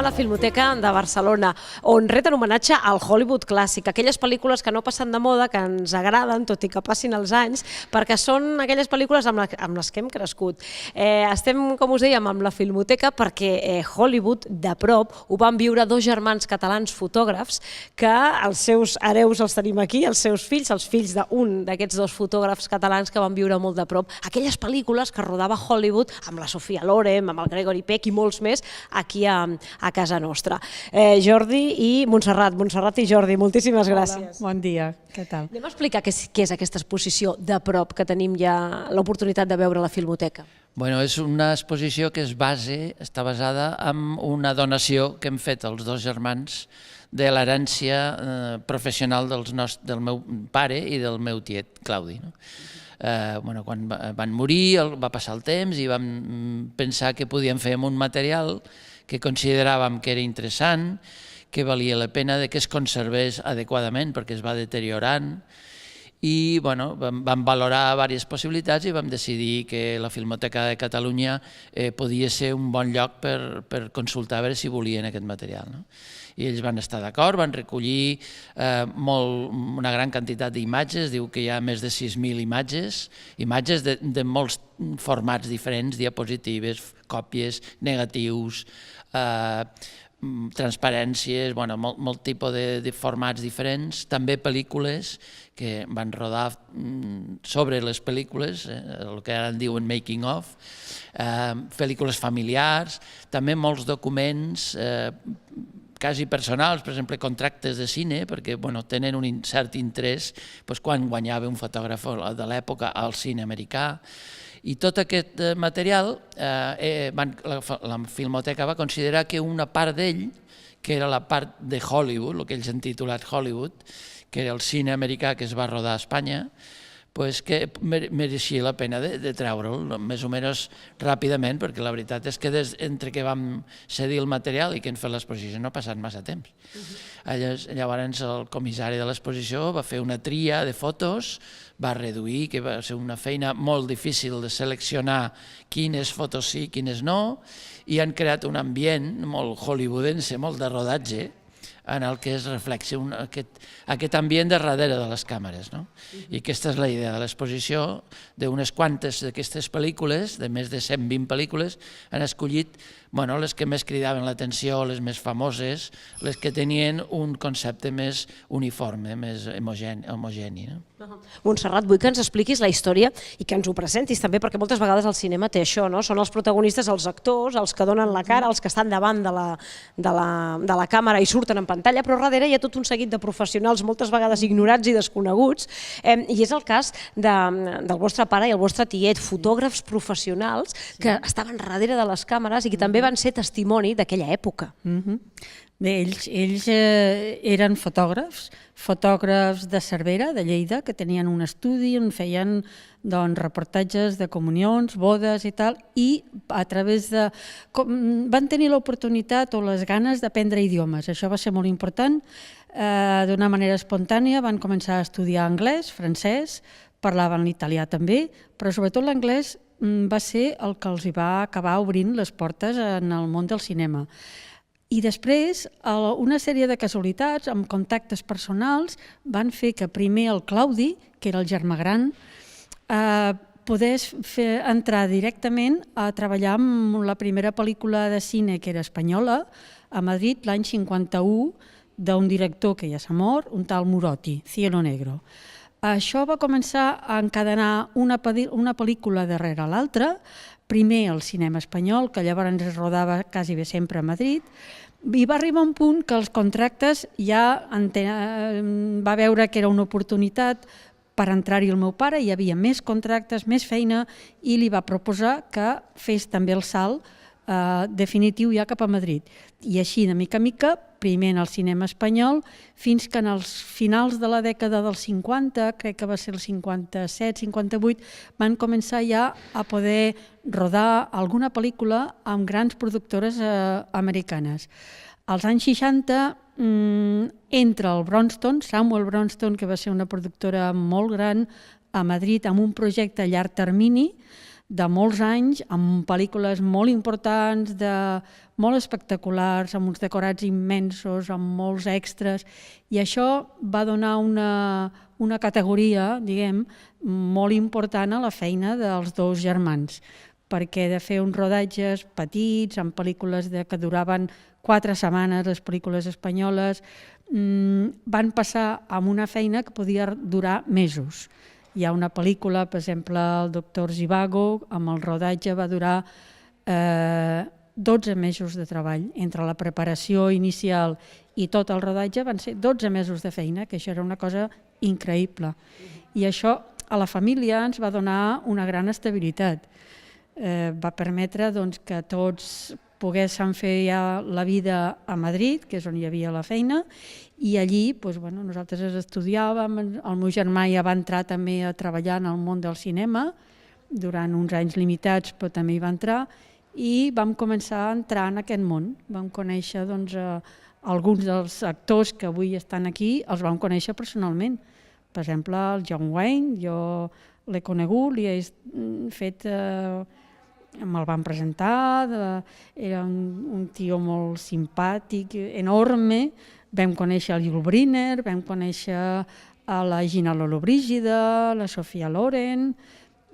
la Filmoteca de Barcelona, on reten homenatge al Hollywood clàssic, aquelles pel·lícules que no passen de moda, que ens agraden, tot i que passin els anys, perquè són aquelles pel·lícules amb les que hem crescut. Estem, com us dèiem, amb la Filmoteca perquè Hollywood, de prop, ho van viure dos germans catalans fotògrafs que els seus hereus els tenim aquí, els seus fills, els fills d'un d'aquests dos fotògrafs catalans que van viure molt de prop aquelles pel·lícules que rodava Hollywood amb la Sofia Loren, amb el Gregory Peck i molts més aquí a casa nostra. Jordi i Montserrat. Montserrat i Jordi, moltíssimes gràcies. Bon dia, què tal? Anem a explicar què és aquesta exposició de prop que tenim ja l'oportunitat de veure a la Filmoteca. Bueno, és una exposició que està basada en una donació que hem fet els dos germans de l'herència professional del meu pare i del meu tiet, Claudi. Quan van morir va passar el temps i vam pensar que podíem fer un material que consideràvem que era interessant, que valia la pena que es conservés adequadament perquè es va deteriorant, i vam valorar diverses possibilitats i vam decidir que la Filmoteca de Catalunya podia ser un bon lloc per consultar a veure si volien aquest material. I ells van estar d'acord, van recollir una gran quantitat d'imatges, diu que hi ha més de 6.000 imatges de molts formats diferents, diapositives, còpies, negatius, transparències, molt tipus de formats diferents, també pel·lícules que van rodar sobre les pel·lícules, el que ara en diuen making of, pel·lícules familiars, també molts documents quasi personals, per exemple, contractes de cine, perquè tenen un cert interès quan guanyava un fotògraf de l'època al cine americà. I tot aquest material, la Filmoteca va considerar que una part d'ell, que era la part de Hollywood, el que ells han titulat Hollywood, que era el cine americà que es va rodar a Espanya, que mereixia la pena de treure'l, més o menys ràpidament, perquè la veritat és que entre que vam cedir el material i que hem fet l'exposició no ha passat massa temps. Llavors el comissari de l'exposició va fer una tria de fotos, va reduir, que va ser una feina molt difícil de seleccionar quines fotos sí, quines no, i han creat un ambient molt hollywoodense, molt de rodatge, en el que es reflexa aquest ambient de darrere de les càmeres. I aquesta és la idea de l'exposició, d'unes quantes d'aquestes pel·lícules, de més de 120 pel·lícules, han escollit les que més cridaven l'atenció, les més famoses, les que tenien un concepte més uniforme, més homogeni. Montserrat, vull que ens expliquis la història i que ens ho presentis també, perquè moltes vegades el cinema té això, són els protagonistes, els actors, els que donen la cara, els que estan davant de la càmera i surten en pantalla, però darrere hi ha tot un seguit de professionals, moltes vegades ignorats i desconeguts, i és el cas del vostre pare i el vostre tiet, fotògrafs professionals que estaven darrere de les càmeres i que també van ser testimoni d'aquella època. Bé, ells eren fotògrafs de Cervera, de Lleida, que tenien un estudi on feien reportatges de comunions, bodes i tal, i a través de... van tenir l'oportunitat o les ganes d'aprendre idiomes. Això va ser molt important. D'una manera espontània van començar a estudiar anglès, francès, parlaven l'italià també, però sobretot l'anglès va ser el que els va acabar obrint les portes en el món del cinema. I després, una sèrie de casualitats, amb contactes personals, van fer que primer el Claudi, que era el germà gran, podés entrar directament a treballar amb la primera pel·lícula de cine, que era espanyola, a Madrid, l'any 51, d'un director que ja s'ha mort, un tal Murotti, Cielo Negro. Això va començar a encadenar una pel·lícula darrere l'altra, primer al cinema espanyol, que llavors es rodava quasi bé sempre a Madrid, i va arribar un punt que els contractes ja va veure que era una oportunitat per entrar-hi el meu pare, hi havia més contractes, més feina, i li va proposar que fes també el salt definitiu ja cap a Madrid. I així, de mica en mica, primer en el cinema espanyol, fins que en els finals de la dècada dels 50, crec que va ser el 57, 58, van començar ja a poder rodar alguna pel·lícula amb grans productores americanes. Als anys 60 entra el Bronston, Samuel Bronston, que va ser una productora molt gran a Madrid amb un projecte a llarg termini de molts anys, amb pel·lícules molt importants, molt espectaculars, amb uns decorats immensos, amb molts extras, i això va donar una categoria, diguem, molt important a la feina dels dos germans, perquè de fer uns rodatges petits, amb pel·lícules que duraven 4 setmanes, les pel·lícules espanyoles, van passar amb una feina que podia durar mesos. Hi ha una pel·lícula, per exemple, el Doctor Zhivago, amb el rodatge va durar 12 mesos de treball. Entre la preparació inicial i tot el rodatge van ser 12 mesos de feina, que això era una cosa increïble. I això a la família ens va donar una gran estabilitat. Va permetre que tots poguéssim fer ja la vida a Madrid, que és on hi havia la feina, i allí nosaltres estudiàvem, el meu germà ja va entrar també a treballar en el món del cinema, durant uns anys limitats, però també hi va entrar, i vam començar a entrar en aquest món. Vam conèixer alguns dels actors que avui estan aquí, els vam conèixer personalment. Per exemple, el John Wayne, jo l'he conegut, li he fet... me'l van presentar, era un tio molt simpàtic, enorme. Vam conèixer el Yul Brynner, vam conèixer a la Gina Lollobrigida, la Sofia Loren.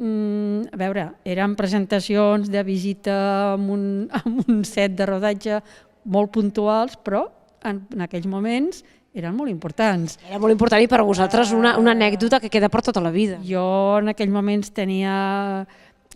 A veure, eren presentacions de visita amb un set de rodatge molt puntuals, però en aquells moments eren molt importants. Era molt important i per a vosaltres una anècdota que queda per tota la vida. Jo en aquells moments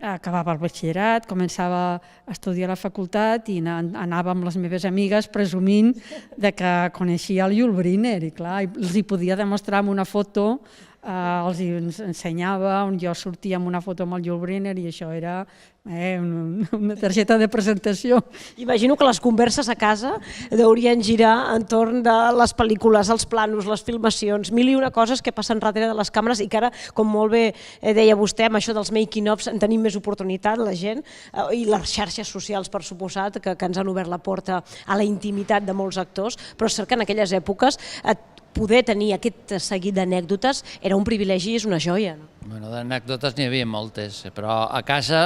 acabava el batxillerat, començava a estudiar a la facultat i anava amb les meves amigues presumint que coneixia el Yul Brynner i clar, els hi podia demostrar amb una foto, els ensenyava on jo sortia amb una foto amb el Yul Brynner i això era una targeta de presentació. Imagino que les converses a casa deurien girar entorn de les pel·lícules, els planos, les filmacions, mil i una coses que passen darrere de les càmeres i que ara, com molt bé deia vostè, amb això dels making-ofs en tenim més oportunitat, la gent, i les xarxes socials, per suposat, que ens han obert la porta a la intimitat de molts actors, però és cert que en aquelles èpoques poder tenir aquest seguit d'anècdotes era un privilegi i és una joia. D'anècdotes n'hi havia moltes, però a casa,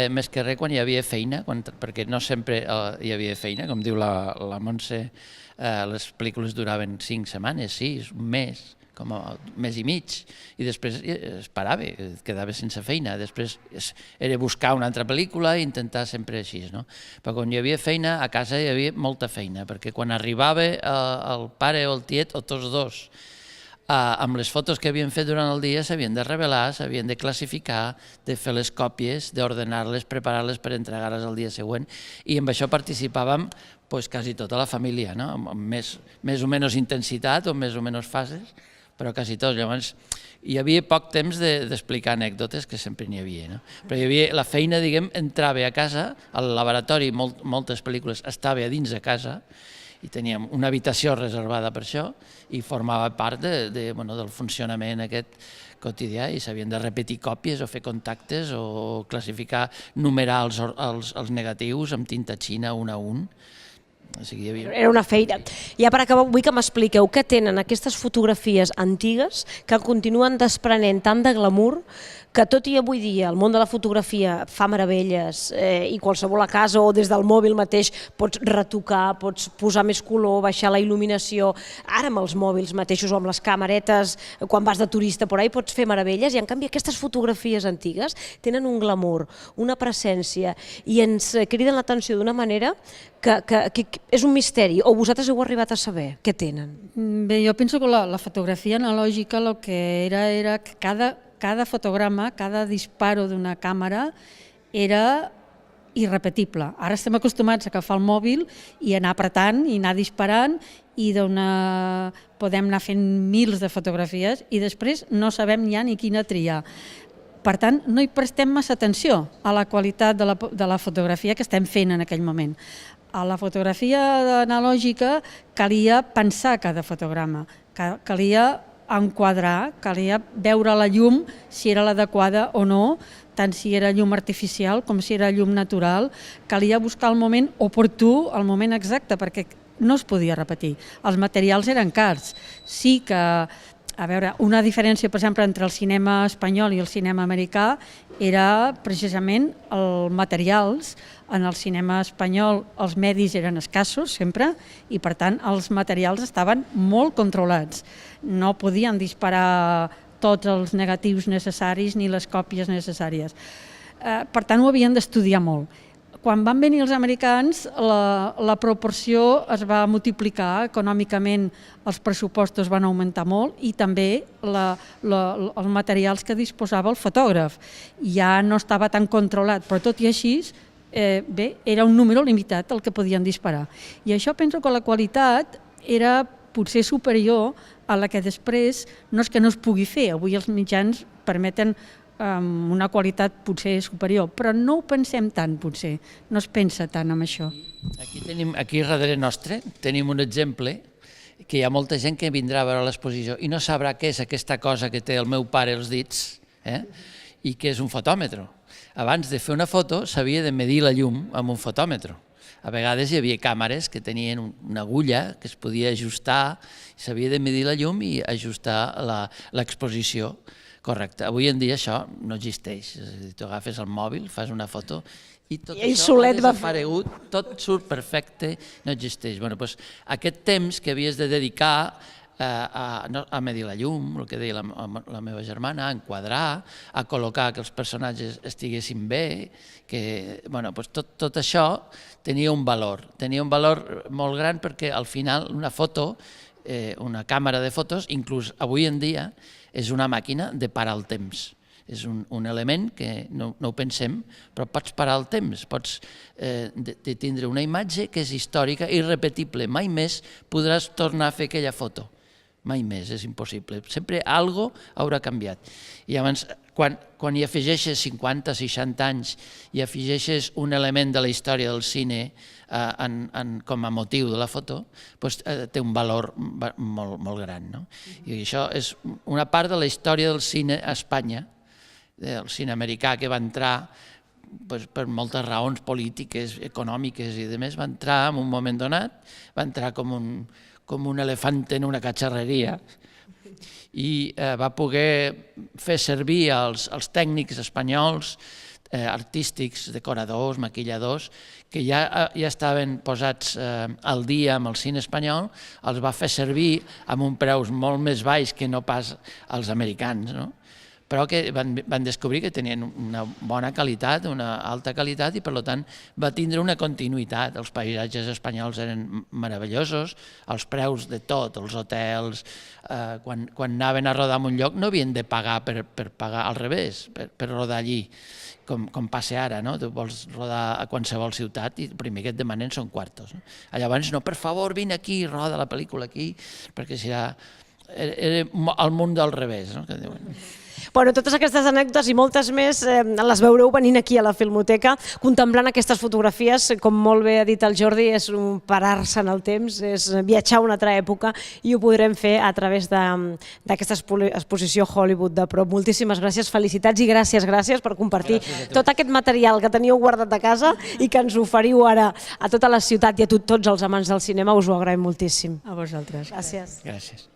més que res, quan hi havia feina, perquè no sempre hi havia feina, com diu la Montse, les pel·lícules duraven 5 setmanes, 6, un mes, com a mes i mig, i després es parava, quedava sense feina. Després era buscar una altra pel·lícula i intentar sempre així. Però quan hi havia feina, a casa hi havia molta feina, perquè quan arribava el pare o el tiet, o tots dos, amb les fotos que havien fet durant el dia s'havien de revelar, s'havien de classificar, de fer les còpies, d'ordenar-les, preparar-les per entregar-les el dia següent, i amb això participàvem quasi tota la família, amb més o menys intensitat o més o menys fases, però quasi tots. Llavors, hi havia poc temps d'explicar anècdotes, que sempre n'hi havia. Però hi havia la feina, diguem, entrava a casa, al laboratori, moltes pel·lícules estava a dins de casa, i teníem una habitació reservada per això, i formava part del funcionament aquest quotidià, i s'havien de repetir còpies o fer contactes o classificar, numerar els negatius amb tinta xina un a un. Era una feina. Ja per acabar, vull que m'expliqueu què tenen aquestes fotografies antigues que continuen desprenent tant de glamour que tot i avui dia el món de la fotografia fa meravelles i qualsevol a casa o des del mòbil mateix pots retocar, pots posar més color, baixar la il·luminació. Ara amb els mòbils mateixos o amb les càmeretes, quan vas de turista por ahí pots fer meravelles, i en canvi aquestes fotografies antigues tenen un glamour, una presència i ens criden l'atenció d'una manera que és un misteri. O vosaltres heu arribat a saber què tenen? Bé, jo penso que la fotografia analògica el que era que cada fotograma, cada disparo d'una càmera era irrepetible. Ara estem acostumats a agafar el mòbil i anar apretant i anar disparant i podem anar fent mils de fotografies i després no sabem ja ni quina triar. Per tant, no hi prestem massa atenció a la qualitat de la fotografia que estem fent en aquell moment. A la fotografia analògica calia pensar cada fotograma, calia enquadrar, calia veure la llum si era l'adequada o no, tant si era llum artificial com si era llum natural, calia buscar el moment oportú, el moment exacte, perquè no es podia repetir. Els materials eren cars. Sí que, a veure, una diferència, per exemple, entre el cinema espanyol i el cinema americà era precisament els materials. En el cinema espanyol els medis eren escassos sempre i per tant els materials estaven molt controlats. No podien disparar tots els negatius necessaris ni les còpies necessàries. Per tant ho havien d'estudiar molt. Quan van venir els americans, la proporció es va multiplicar, econòmicament els pressupostos van augmentar molt i també els materials que disposava el fotògraf. Ja no estava tan controlat, però tot i així, era un número limitat el que podien disparar. I això penso que la qualitat era potser superior a la que després no és que no es pugui fer. Avui els mitjans permeten una qualitat potser superior, però no ho pensem tant, potser. No es pensa tant en això. Aquí darrere nostre tenim un exemple que hi ha molta gent que vindrà a veure l'exposició i no sabrà què és aquesta cosa que té el meu pare als dits i que és un fotòmetre. Abans de fer una foto s'havia de medir la llum amb un fotòmetre. A vegades hi havia càmeres que tenien una agulla que es podia ajustar, s'havia de medir la llum i ajustar l'exposició correcta. Avui en dia això no existeix. Tu agafes el mòbil, fas una foto i tot això ha desaparegut, tot surt perfecte, no existeix. Aquest temps que havies de dedicar a medir la llum, el que deia la meva germana, a enquadrar, a col·locar que els personatges estiguessin bé, que tot això tenia un valor molt gran perquè al final una foto, una càmera de fotos, inclús avui en dia, és una màquina de parar el temps. És un element que no ho pensem, però pots parar el temps, pots tindre una imatge que és històrica i irrepetible. Mai més podràs tornar a fer aquella foto. Mai més, és impossible. Sempre alguna cosa haurà canviat. I llavors, quan hi afegeixes 50, 60 anys i afegeixes un element de la història del cine com a motiu de la foto, té un valor molt gran. I això és una part de la història del cine a Espanya, del cine americà, que va entrar per moltes raons polítiques, econòmiques i demés, va entrar en un moment donat, va entrar com un elefant en una catxarreria i va poder fer servir els tècnics espanyols, artístics, decoradors, maquilladors, que ja estaven posats al dia amb el cine espanyol, els va fer servir amb un preus molt més baix que no pas els americans, però que van descobrir que tenien una bona qualitat, una alta qualitat, i per tant va tindre una continuïtat. Els paisatges espanyols eren meravellosos, els preus de tot, els hotels, quan anaven a rodar en un lloc no havien de pagar per pagar, al revés, per rodar allí, com passa ara, tu vols rodar a qualsevol ciutat i el primer que et demanen són quartos. Llavors, no, per favor, vine aquí, roda la pel·lícula aquí, perquè serà el món del revés, que diuen. Totes aquestes anècdotes i moltes més les veureu venint aquí a la Filmoteca, contemplant aquestes fotografies, com molt bé ha dit el Jordi, és parar-se en el temps, és viatjar a una altra època i ho podrem fer a través d'aquesta exposició Hollywood de prop. Moltíssimes gràcies, felicitats i gràcies per compartir tot aquest material que teníeu guardat a casa i que ens oferiu ara a tota la ciutat i a tots els amants del cinema, us ho agraïm moltíssim. A vosaltres. Gràcies. Gràcies.